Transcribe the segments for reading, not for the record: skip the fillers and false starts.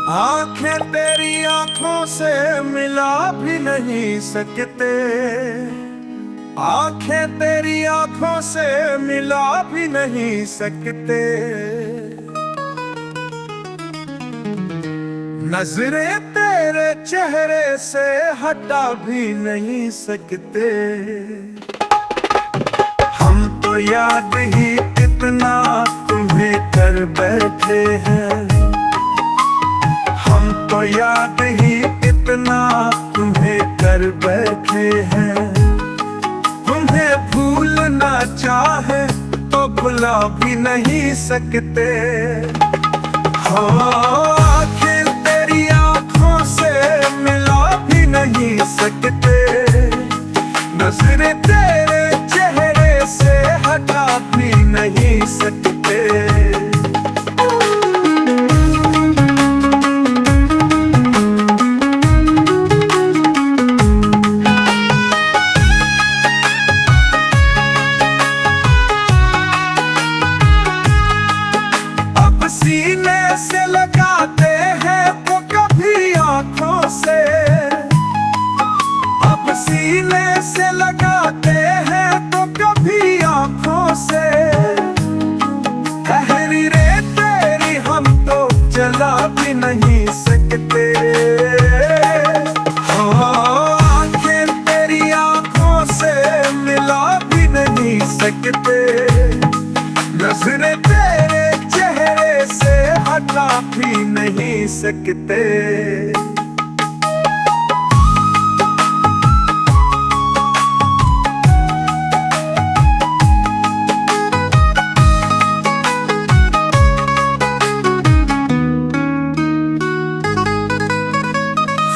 आंखें तेरी आंखों से मिला भी नहीं सकते। आंखें तेरी आंखों से मिला भी नहीं सकते। नजरें तेरे चेहरे से हटा भी नहीं सकते। हम तो याद ही कितना तुम्हें कर बैठे हैं। हम तो याद ही इतना तुम्हें कर बैठे हैं। तुम्हें भूलना चाहे तो भुला भी नहीं सकते। हो आखिर तेरी आंखों से मिला भी नहीं सकते। नजरें तेरे चेहरे से हटा भी नहीं सकते। सीने से लगाते हैं तो कभी आंखों से। अब सीने से लगाते हैं तो कभी आंखों से। तहरीरे तेरी हम तो जला भी नहीं सकते। हो आंखें तेरी आंखों से मिला भी नहीं सकते। नजरें तेरे चेहरे से हटा भी नहीं सकते।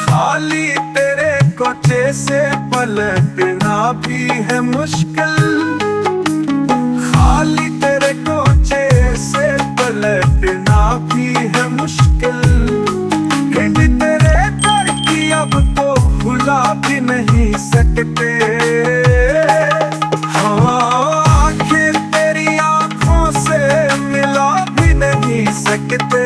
खाली तेरे कोचे से पलटना भी है मुश्किल। खाली तेरे कोचे से पलटना भी है मुश्किल। कहीं तेरे घर की अब तो भुला भी नहीं सकते। हाँ आखिर तेरी आंखों से मिला भी नहीं सकते।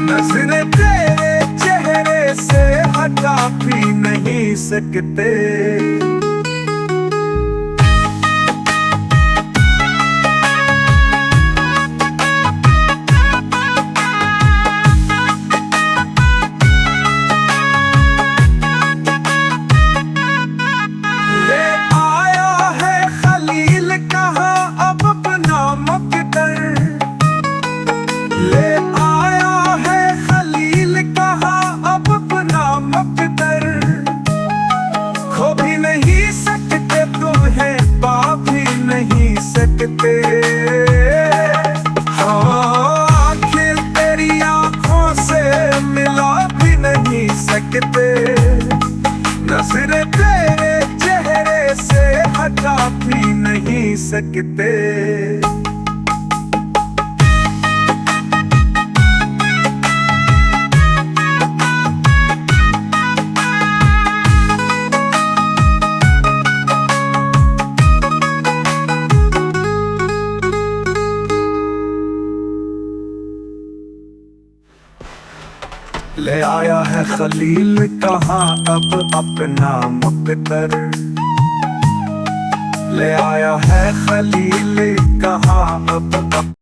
नजरें तेरे चेहरे से हटा भी नहीं सकते। ले आया है खलील कहा अब अपना मकदर। खो भी नहीं सकते तुम्हें पा भी नहीं सकते। हाँ आखिर तेरी आंखों से मिला भी नहीं सकते। नजरें तेरे चेहरे से हटा भी नहीं सकते। ले आया है खलील कहाँ अब अपना मुकद्दर। ले आया है खलील कहाँ अब